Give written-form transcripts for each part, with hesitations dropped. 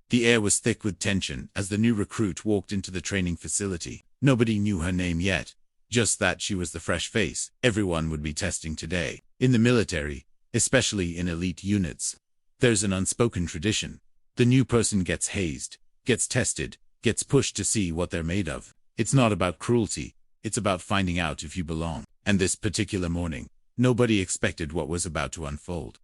The air was thick with tension as the new recruit walked into the training facility. Nobody knew her name yet, just that she was the fresh face everyone would be testing today. In the military, especially in elite units, there's an unspoken tradition. The new person gets hazed, gets tested, gets pushed to see what they're made of. It's not about cruelty, it's about finding out if you belong. And this particular morning, nobody expected what was about to unfold.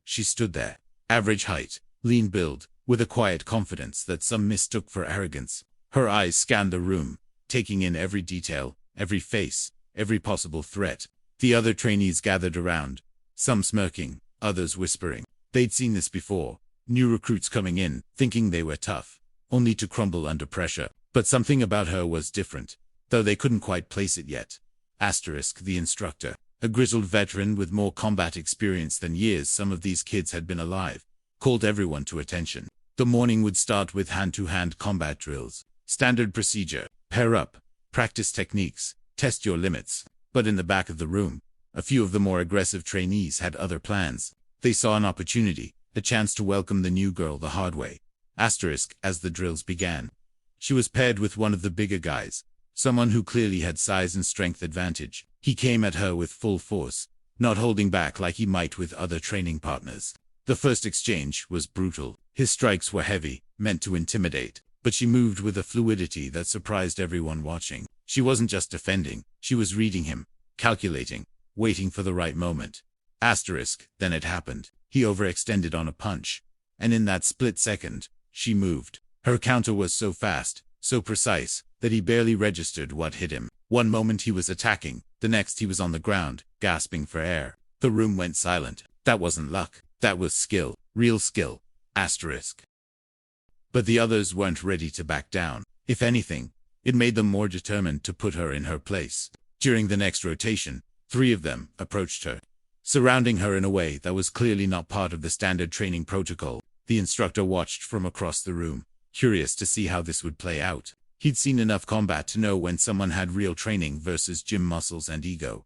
She stood there, average height, lean build, with a quiet confidence that some mistook for arrogance. Her eyes scanned the room, taking in every detail, every face, every possible threat. The other trainees gathered around, some smirking, others whispering. They'd seen this before, new recruits coming in, thinking they were tough, only to crumble under pressure. But something about her was different, though they couldn't quite place it yet. The instructor, a grizzled veteran with more combat experience than years some of these kids had been alive, called everyone to attention. The morning would start with hand-to-hand combat drills. Standard procedure: pair up, practice techniques, test your limits. But in the back of the room, a few of the more aggressive trainees had other plans. They saw an opportunity, a chance to welcome the new girl the hard way. As the drills began, she was paired with one of the bigger guys, someone who clearly had size and strength advantage. He came at her with full force, not holding back like he might with other training partners. The first exchange was brutal. His strikes were heavy, meant to intimidate, but she moved with a fluidity that surprised everyone watching. She wasn't just defending, she was reading him, calculating, waiting for the right moment. Then it happened. He overextended on a punch, and in that split second, she moved. Her counter was so fast, so precise, that he barely registered what hit him. One moment he was attacking, the next he was on the ground, gasping for air. The room went silent. That wasn't luck. That was skill. Real skill. But the others weren't ready to back down. If anything, it made them more determined to put her in her place. During the next rotation, 3 of them approached her, surrounding her in a way that was clearly not part of the standard training protocol. The instructor watched from across the room, curious to see how this would play out. He'd seen enough combat to know when someone had real training versus gym muscles and ego.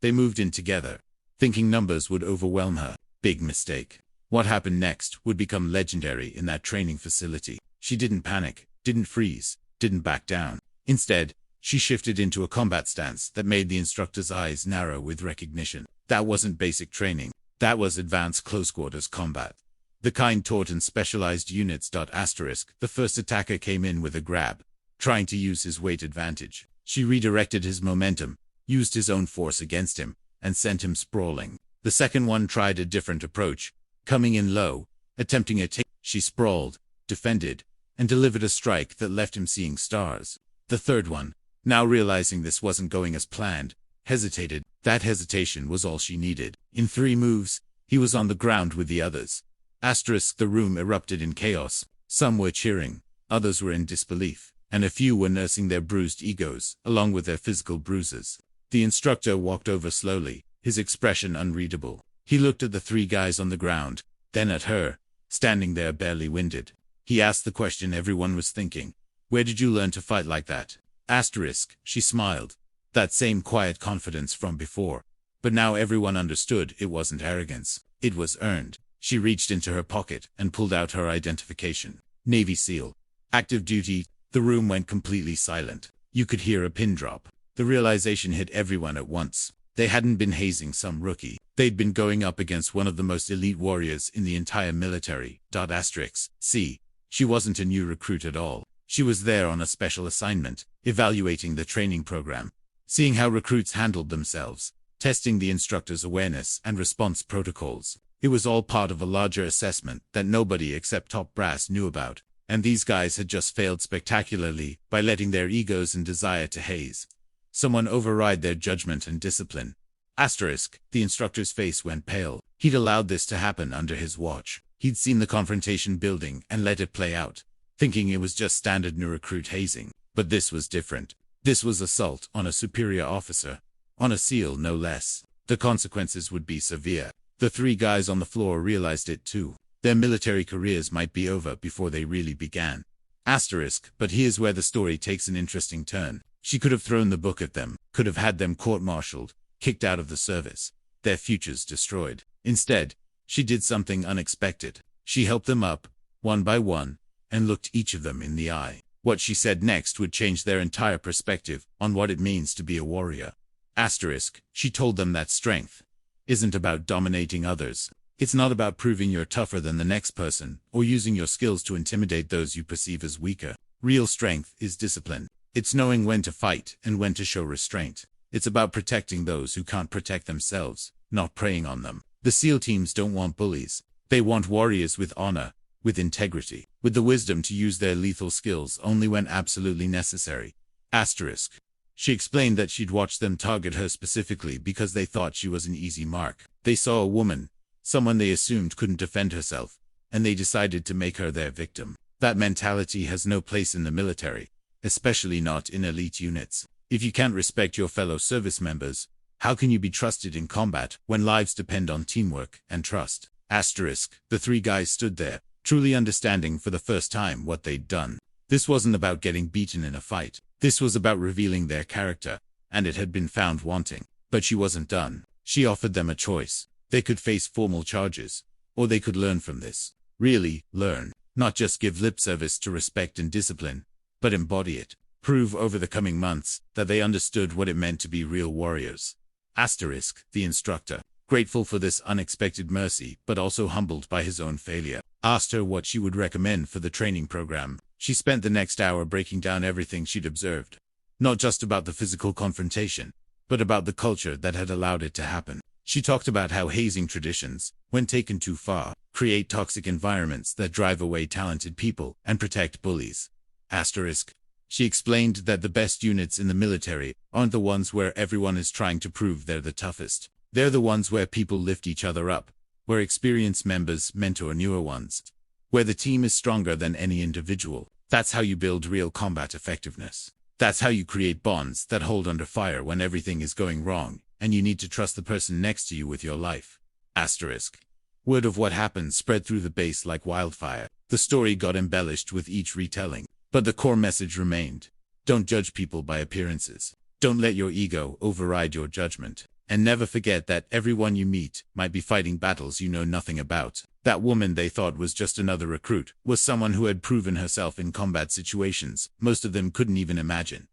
They moved in together, thinking numbers would overwhelm her. Big mistake. What happened next would become legendary in that training facility. She didn't panic, didn't freeze, didn't back down. Instead, she shifted into a combat stance that made the instructor's eyes narrow with recognition. That wasn't basic training. That was advanced close-quarters combat. The kind taught in specialized units. The first attacker came in with a grab, trying to use his weight advantage. She redirected his momentum, used his own force against him, and sent him sprawling. The second one tried a different approach, coming in low, attempting a take. She sprawled, defended, and delivered a strike that left him seeing stars. The third one, now realizing this wasn't going as planned, hesitated. That hesitation was all she needed. In 3 moves, he was on the ground with the others. The room erupted in chaos. Some were cheering, others were in disbelief, and a few were nursing their bruised egos, along with their physical bruises. The instructor walked over slowly, his expression unreadable. He looked at the 3 guys on the ground, then at her, standing there barely winded. He asked the question everyone was thinking. Where did you learn to fight like that? She smiled. That same quiet confidence from before. But now everyone understood it wasn't arrogance. It was earned. She reached into her pocket and pulled out her identification. Navy SEAL. Active duty. The room went completely silent. You could hear a pin drop. The realization hit everyone at once. They hadn't been hazing some rookie. They'd been going up against one of the most elite warriors in the entire military. She wasn't a new recruit at all. She was there on a special assignment, evaluating the training program, seeing how recruits handled themselves, testing the instructor's awareness and response protocols. It was all part of a larger assessment that nobody except top brass knew about, and these guys had just failed spectacularly by letting their egos and desire to haze someone override their judgment and discipline. The instructor's face went pale. He'd allowed this to happen under his watch. He'd seen the confrontation building and let it play out, thinking it was just standard new recruit hazing. But this was different. This was assault on a superior officer, on a SEAL no less. The consequences would be severe. The 3 guys on the floor realized it too. Their military careers might be over before they really began. But here's where the story takes an interesting turn. She could have thrown the book at them, could have had them court-martialed, kicked out of the service, their futures destroyed. Instead, she did something unexpected. She helped them up, one by one, and looked each of them in the eye. What she said next would change their entire perspective on what it means to be a warrior. She told them that strength isn't about dominating others. It's not about proving you're tougher than the next person, or using your skills to intimidate those you perceive as weaker. Real strength is discipline. It's knowing when to fight and when to show restraint. It's about protecting those who can't protect themselves, not preying on them. The SEAL teams don't want bullies. They want warriors with honor, with integrity, with the wisdom to use their lethal skills only when absolutely necessary. She explained that she'd watched them target her specifically because they thought she was an easy mark. They saw a woman, someone they assumed couldn't defend herself, and they decided to make her their victim. That mentality has no place in the military, especially not in elite units. If you can't respect your fellow service members, how can you be trusted in combat when lives depend on teamwork and trust? The three guys stood there, truly understanding for the first time what they'd done. This wasn't about getting beaten in a fight. This was about revealing their character, and it had been found wanting. But she wasn't done. She offered them a choice. They could face formal charges, or they could learn from this. Really, learn. Not just give lip service to respect and discipline, but embody it. Prove over the coming months that they understood what it meant to be real warriors. The instructor, grateful for this unexpected mercy but also humbled by his own failure, asked her what she would recommend for the training program. She spent the next hour breaking down everything she'd observed. Not just about the physical confrontation, but about the culture that had allowed it to happen. She talked about how hazing traditions, when taken too far, create toxic environments that drive away talented people and protect bullies. She explained that the best units in the military aren't the ones where everyone is trying to prove they're the toughest. They're the ones where people lift each other up, where experienced members mentor newer ones, where the team is stronger than any individual. That's how you build real combat effectiveness. That's how you create bonds that hold under fire when everything is going wrong, and you need to trust the person next to you with your life. Word of what happened spread through the base like wildfire. The story got embellished with each retelling, but the core message remained. Don't judge people by appearances. Don't let your ego override your judgment. And never forget that everyone you meet might be fighting battles you know nothing about. That woman they thought was just another recruit was someone who had proven herself in combat situations most of them couldn't even imagine.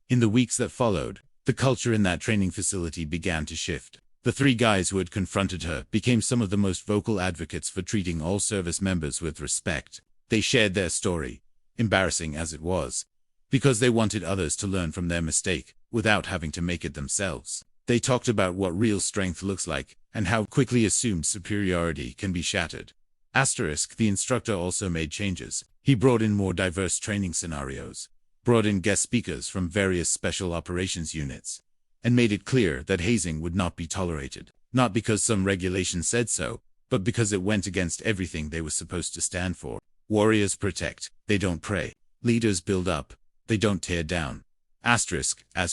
In the weeks that followed, the culture in that training facility began to shift. The three guys who had confronted her became some of the most vocal advocates for treating all service members with respect. They shared their story, embarrassing as it was, because they wanted others to learn from their mistake without having to make it themselves. They talked about what real strength looks like and how quickly assumed superiority can be shattered. The instructor also made changes. He brought in more diverse training scenarios, brought in guest speakers from various special operations units, and made it clear that hazing would not be tolerated. Not because some regulation said so, but because it went against everything they were supposed to stand for. Warriors protect, they don't prey. Leaders build up, they don't tear down. As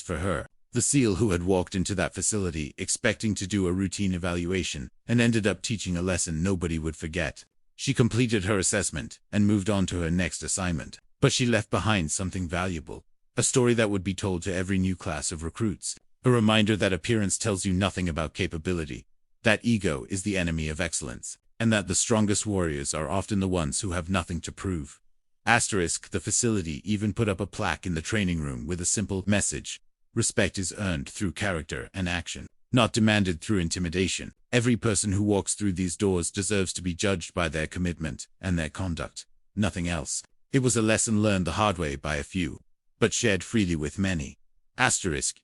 for her, the SEAL who had walked into that facility expecting to do a routine evaluation and ended up teaching a lesson nobody would forget. She completed her assessment and moved on to her next assignment. But she left behind something valuable. A story that would be told to every new class of recruits. A reminder that appearance tells you nothing about capability. That ego is the enemy of excellence. And that the strongest warriors are often the ones who have nothing to prove. The facility even put up a plaque in the training room with a simple message. Respect is earned through character and action, not demanded through intimidation. Every person who walks through these doors deserves to be judged by their commitment and their conduct. Nothing else. It was a lesson learned the hard way by a few, but shared freely with many.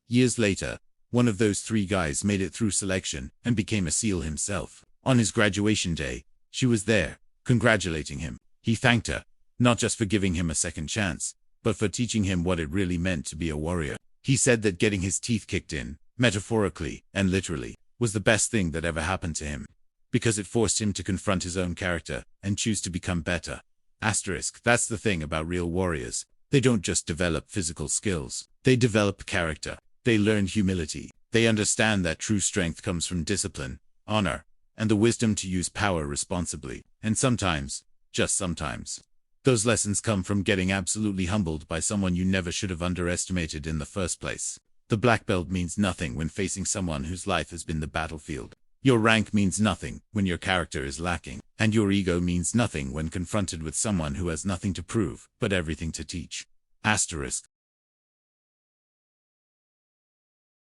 Years later, one of those three guys made it through selection and became a SEAL himself. On his graduation day, she was there, congratulating him. He thanked her, not just for giving him a second chance, but for teaching him what it really meant to be a warrior. He said that getting his teeth kicked in, metaphorically and literally, was the best thing that ever happened to him, because it forced him to confront his own character and choose to become better. That's the thing about real warriors. They don't just develop physical skills. They develop character. They learn humility. They understand that true strength comes from discipline, honor, and the wisdom to use power responsibly. And sometimes, just sometimes, those lessons come from getting absolutely humbled by someone you never should have underestimated in the first place. The black belt means nothing when facing someone whose life has been the battlefield. Your rank means nothing when your character is lacking. And your ego means nothing when confronted with someone who has nothing to prove, but everything to teach. Asterisk.